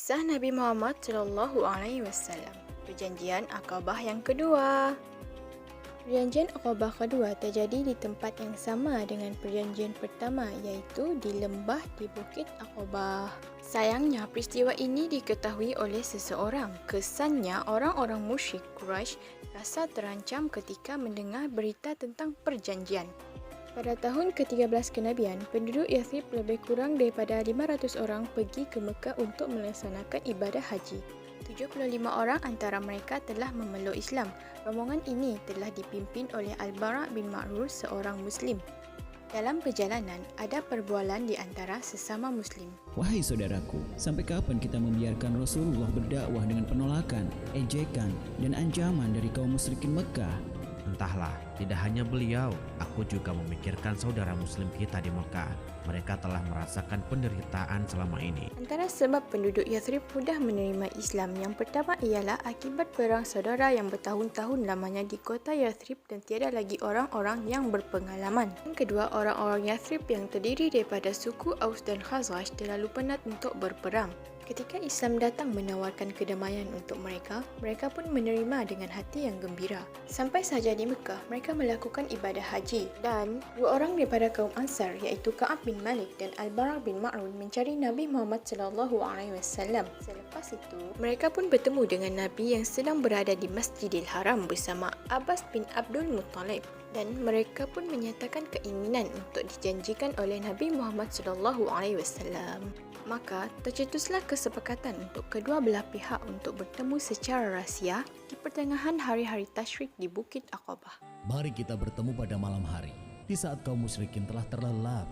Kisah Nabi Muhammad SAW, Perjanjian Aqabah yang kedua. Perjanjian Aqabah kedua terjadi di tempat yang sama dengan perjanjian pertama, iaitu di lembah di Bukit Aqabah. Sayangnya, peristiwa ini diketahui oleh seseorang. Kesannya, orang-orang musyrik Quraisy rasa terancam ketika mendengar berita tentang perjanjian. Pada tahun ke-13 kenabian, penduduk Yathrib lebih kurang daripada 500 orang pergi ke Mekah untuk melaksanakan ibadah haji. 75 orang antara mereka telah memeluk Islam. Rombongan ini telah dipimpin oleh Al-Bara' bin Ma'rur, seorang Muslim. Dalam perjalanan, ada perbualan di antara sesama Muslim. Wahai saudaraku, sampai kapan kita membiarkan Rasulullah berdakwah dengan penolakan, ejekan, dan ancaman dari kaum musyrikin Mekah? Entahlah, tidak hanya beliau, aku juga memikirkan saudara muslim kita di Mekah. Mereka telah merasakan penderitaan selama ini. Antara sebab penduduk Yathrib mudah menerima Islam yang pertama ialah akibat perang saudara yang bertahun-tahun lamanya di kota Yathrib dan tiada lagi orang-orang yang berpengalaman. Yang kedua, orang-orang Yathrib yang terdiri daripada suku Aus dan Khazraj terlalu penat untuk berperang. Ketika Islam datang menawarkan kedamaian untuk mereka, mereka pun menerima dengan hati yang gembira. Sampai saja di Mekah, mereka melakukan ibadah haji dan dua orang daripada kaum Ansar, iaitu Ka'ab bin Malik dan Al-Bara' bin Ma'rur, mencari Nabi Muhammad SAW. Selepas itu, mereka pun bertemu dengan Nabi yang sedang berada di Masjidil Haram bersama Abbas bin Abdul Muttalib, dan mereka pun menyatakan keinginan untuk dijanjikan oleh Nabi Muhammad SAW. Maka tercetuslah kesepakatan untuk kedua belah pihak untuk bertemu secara rahsia di pertengahan hari-hari tasyrik di Bukit Aqabah. Mari kita bertemu pada malam hari, di saat kaum musyrikin telah terlelap.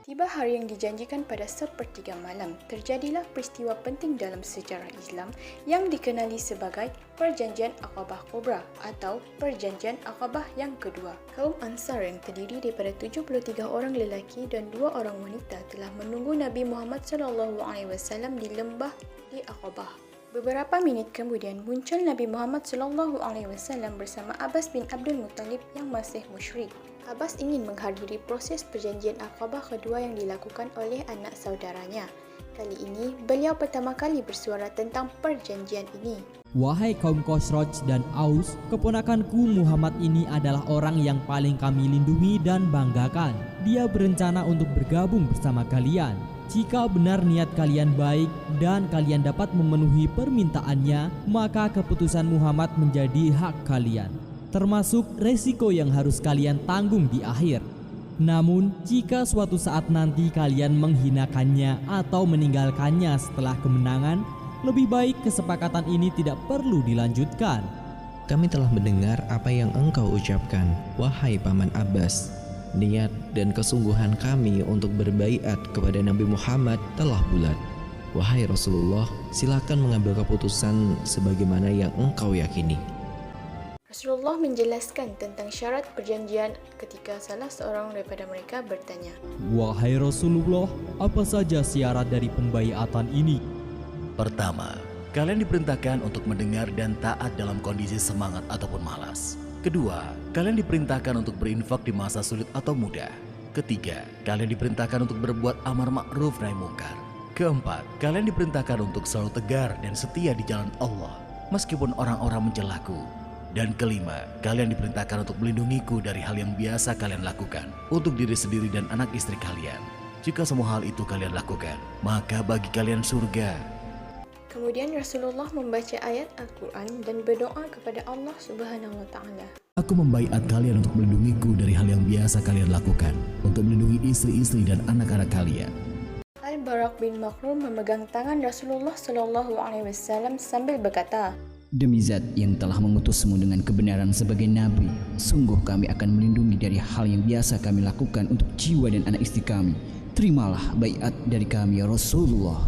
Tiba hari yang dijanjikan pada sepertiga malam, terjadilah peristiwa penting dalam sejarah Islam yang dikenali sebagai Perjanjian Aqabah Kubra atau Perjanjian Aqabah yang kedua. Kaum Ansar yang terdiri daripada 73 orang lelaki dan 2 orang wanita telah menunggu Nabi Muhammad SAW di lembah di Aqabah. Beberapa minit kemudian muncul Nabi Muhammad SAW bersama Abbas bin Abdul Muttalib yang masih musyrik. Abbas ingin menghadiri proses perjanjian Aqabah kedua yang dilakukan oleh anak saudaranya. Kali ini, beliau pertama kali bersuara tentang perjanjian ini. Wahai kaum Khazraj dan Aus, keponakanku Muhammad ini adalah orang yang paling kami lindungi dan banggakan. Dia berencana untuk bergabung bersama kalian. Jika benar niat kalian baik dan kalian dapat memenuhi permintaannya, maka keputusan Muhammad menjadi hak kalian, termasuk resiko yang harus kalian tanggung di akhir. Namun, jika suatu saat nanti kalian menghinakannya atau meninggalkannya setelah kemenangan, lebih baik kesepakatan ini tidak perlu dilanjutkan. Kami telah mendengar apa yang engkau ucapkan, wahai Paman Abbas. Niat dan kesungguhan kami untuk berbaiat kepada Nabi Muhammad telah bulat. Wahai Rasulullah, silakan mengambil keputusan sebagaimana yang engkau yakini. Rasulullah menjelaskan tentang syarat perjanjian ketika salah seorang daripada mereka bertanya, Wahai Rasulullah, apa saja syarat dari pembaiatan ini? Pertama, kalian diperintahkan untuk mendengar dan taat dalam kondisi semangat ataupun malas. Kedua, kalian diperintahkan untuk berinfak di masa sulit atau mudah. Ketiga, kalian diperintahkan untuk berbuat amar ma'ruf nahi mungkar. Keempat, kalian diperintahkan untuk selalu tegar dan setia di jalan Allah meskipun orang-orang mencelaku. Dan kelima, kalian diperintahkan untuk melindungiku dari hal yang biasa kalian lakukan untuk diri sendiri dan anak istri kalian. Jika semua hal itu kalian lakukan, maka bagi kalian surga. Kemudian Rasulullah membaca ayat Al-Quran dan berdoa kepada Allah Subhanahu wa Ta'ala. Aku membaiat kalian untuk melindungiku dari hal yang biasa kalian lakukan, untuk melindungi istri-istri dan anak-anak kalian. Al-Bara' bin Ma'rur memegang tangan Rasulullah SAW sambil berkata, Demi zat yang telah mengutusmu dengan kebenaran sebagai Nabi, sungguh kami akan melindungi dari hal yang biasa kami lakukan untuk jiwa dan anak istri kami. Terimalah baiat dari kami ya Rasulullah.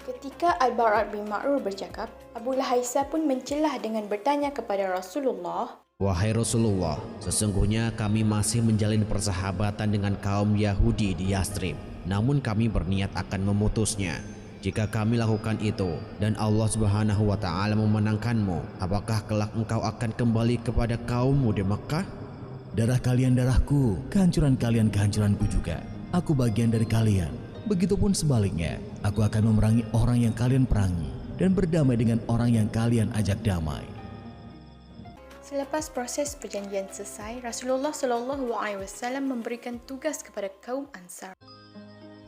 Ketika Al-Bara' bin Ma'rur bercakap, Abu Lahaisah pun mencelah dengan bertanya kepada Rasulullah, Wahai Rasulullah, sesungguhnya kami masih menjalin persahabatan dengan kaum Yahudi di Yathrib. Namun kami berniat akan memutusnya. Jika kami lakukan itu dan Allah Subhanahu wa Ta'ala memenangkanmu, apakah kelak engkau akan kembali kepada kaummu di Mekah? Darah kalian darahku, kehancuran kalian kehancuranku juga. Aku bagian dari kalian. Begitupun sebaliknya, aku akan memerangi orang yang kalian perangi dan berdamai dengan orang yang kalian ajak damai. Selepas proses perjanjian selesai, Rasulullah SAW memberikan tugas kepada kaum Ansar.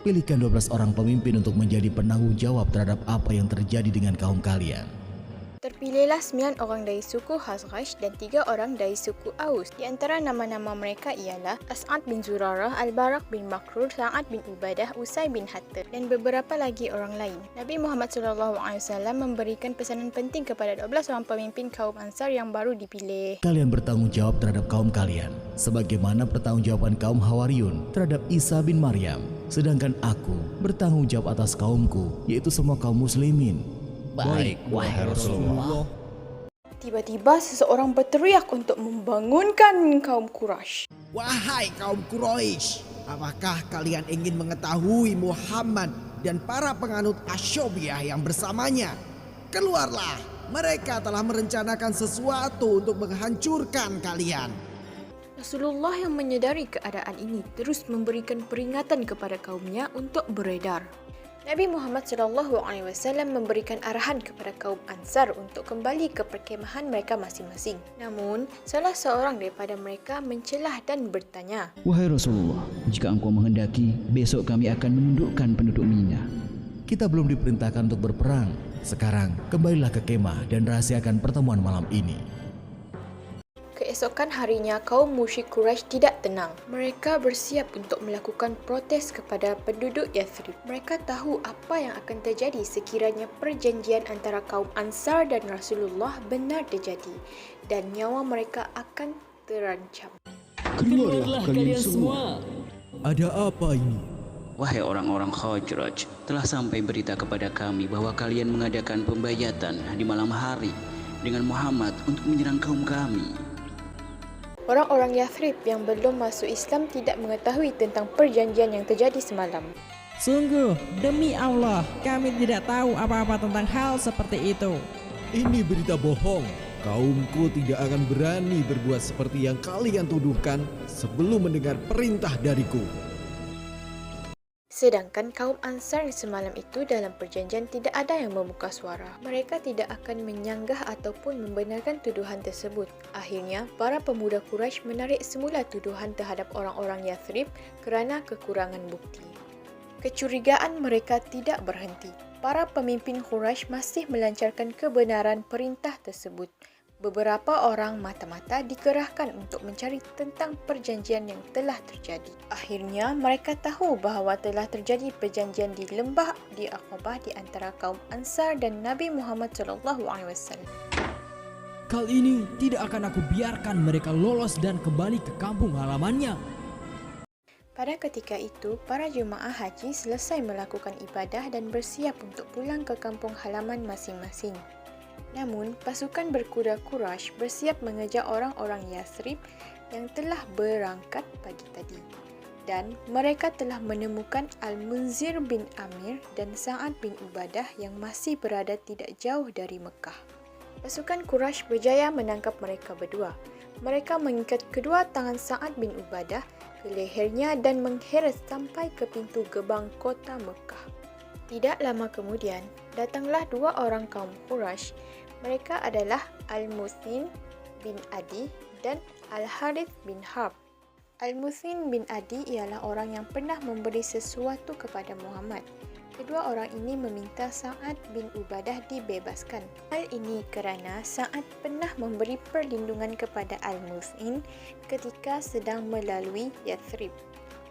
Pilihkan 12 orang pemimpin untuk menjadi penanggung jawab terhadap apa yang terjadi dengan kaum kalian. Terpilihlah 9 orang dari suku Khazraj dan 3 orang dari suku Aus. Di antara nama-nama mereka ialah As'ad bin Zurarah, Al-Barak bin Makrur, Sa'ad bin Ubadah, Usai bin Hatta dan beberapa lagi orang lain. Nabi Muhammad SAW memberikan pesanan penting kepada 12 orang pemimpin kaum Ansar yang baru dipilih. Kalian bertanggung jawab terhadap kaum kalian, sebagaimana pertanggungjawaban kaum Hawariyun terhadap Isa bin Maryam. Sedangkan aku bertanggung jawab atas kaumku, yaitu semua kaum muslimin. Baik, wahai Rasulullah. Tiba-tiba seseorang berteriak untuk membangunkan kaum Quraisy. Wahai kaum Quraisy, apakah kalian ingin mengetahui Muhammad dan para penganut Asyobiyah yang bersamanya? Keluarlah, mereka telah merencanakan sesuatu untuk menghancurkan kalian. Rasulullah yang menyadari keadaan ini terus memberikan peringatan kepada kaumnya untuk beredar. Nabi Muhammad SAW memberikan arahan kepada kaum Ansar untuk kembali ke perkemahan mereka masing-masing. Namun, salah seorang daripada mereka mencelah dan bertanya, Wahai Rasulullah, jika engkau menghendaki, besok kami akan menundukkan penduduk Mina. Kita belum diperintahkan untuk berperang. Sekarang, kembalilah ke kemah dan rahasiakan pertemuan malam ini. Keesokan harinya, kaum musyrik Quraisy tidak tenang. Mereka bersiap untuk melakukan protes kepada penduduk Yathrib. Mereka tahu apa yang akan terjadi sekiranya perjanjian antara kaum Ansar dan Rasulullah benar terjadi dan nyawa mereka akan terancam. Keluarlah kalian semua. Ada apa ini? Wahai orang-orang Khazraj, telah sampai berita kepada kami bahwa kalian mengadakan pembayatan di malam hari dengan Muhammad untuk menyerang kaum kami. Orang-orang Yathrib yang belum masuk Islam tidak mengetahui tentang perjanjian yang terjadi semalam. Sungguh, demi Allah, kami tidak tahu apa-apa tentang hal seperti itu. Ini berita bohong. Kaumku tidak akan berani berbuat seperti yang kalian tuduhkan sebelum mendengar perintah dariku. Sedangkan kaum Ansar semalam itu dalam perjanjian tidak ada yang membuka suara. Mereka tidak akan menyanggah ataupun membenarkan tuduhan tersebut. Akhirnya, para pemuda Quraisy menarik semula tuduhan terhadap orang-orang Yathrib kerana kekurangan bukti. Kecurigaan mereka tidak berhenti. Para pemimpin Quraisy masih melancarkan kebenaran perintah tersebut. Beberapa orang mata-mata dikerahkan untuk mencari tentang perjanjian yang telah terjadi. Akhirnya, mereka tahu bahawa telah terjadi perjanjian di lembah di Aqabah di antara kaum Ansar dan Nabi Muhammad SAW. Kali ini tidak akan aku biarkan mereka lolos dan kembali ke kampung halamannya. Pada ketika itu, para jemaah haji selesai melakukan ibadah dan bersiap untuk pulang ke kampung halaman masing-masing. Namun, pasukan berkuda Quraisy bersiap mengejar orang-orang Yathrib yang telah berangkat pagi tadi. Dan mereka telah menemukan Al-Munzir bin Amir dan Sa'ad bin Ubadah yang masih berada tidak jauh dari Mekah. Pasukan Quraisy berjaya menangkap mereka berdua. Mereka mengikat kedua tangan Sa'ad bin Ubadah ke lehernya dan mengheret sampai ke pintu gerbang kota Mekah. Tidak lama kemudian, datanglah 2 orang kaum Quraisy. Mereka adalah Al-Muthin bin Adi dan Al-Harith bin Harb. Al-Muthin bin Adi ialah orang yang pernah memberi sesuatu kepada Muhammad. Kedua orang ini meminta Sa'ad bin Ubadah dibebaskan. Hal ini kerana Sa'ad pernah memberi perlindungan kepada Al-Muthin ketika sedang melalui Yathrib.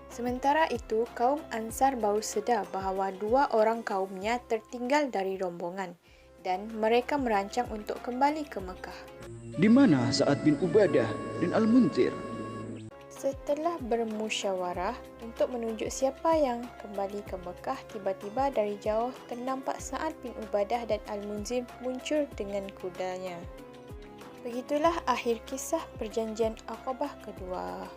Sementara itu, kaum Ansar baru sedar bahawa 2 orang kaumnya tertinggal dari rombongan dan mereka merancang untuk kembali ke Mekah. Di mana Sa'ad bin Ubadah dan Al-Munzir? Setelah bermusyawarah untuk menunjuk siapa yang kembali ke Mekah, tiba-tiba dari jauh ternampak Sa'ad bin Ubadah dan Al-Munzir muncul dengan kudanya. Begitulah akhir kisah perjanjian Aqabah kedua.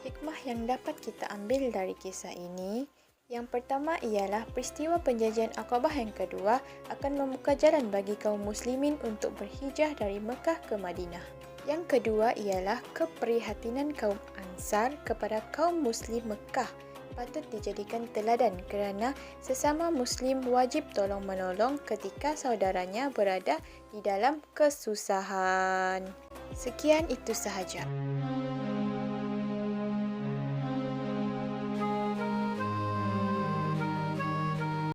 Hikmah yang dapat kita ambil dari kisah ini, yang pertama ialah peristiwa penjajahan Aqabah yang kedua akan membuka jalan bagi kaum muslimin untuk berhijrah dari Mekah ke Madinah. Yang kedua ialah keprihatinan kaum Ansar kepada kaum muslim Mekah patut dijadikan teladan kerana sesama Muslim wajib tolong-menolong ketika saudaranya berada di dalam kesusahan. Sekian itu sahaja.